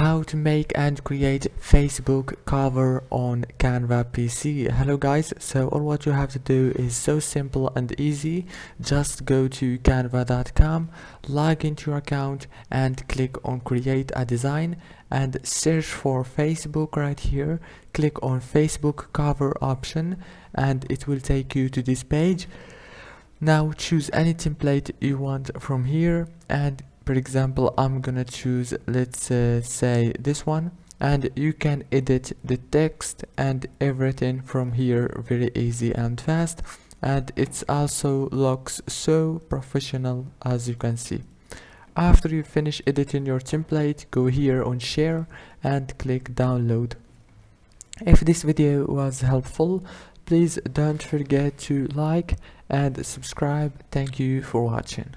how to make and create Facebook cover on Canva PC. Hello guys, so all what you have to do is so simple and easy. Just go to canva.com, log into your account and click on create a design and search for Facebook right here. Click on Facebook cover option and it will take you to this page. Now choose any template you want from here, and for example I'm gonna choose, let's say this one, and you can edit the text and everything from here very easy and fast, and it's also looks so professional as you can see. After you finish editing your template, go here on share and click download. If this video was helpful, please don't forget to like and subscribe. Thank you for watching.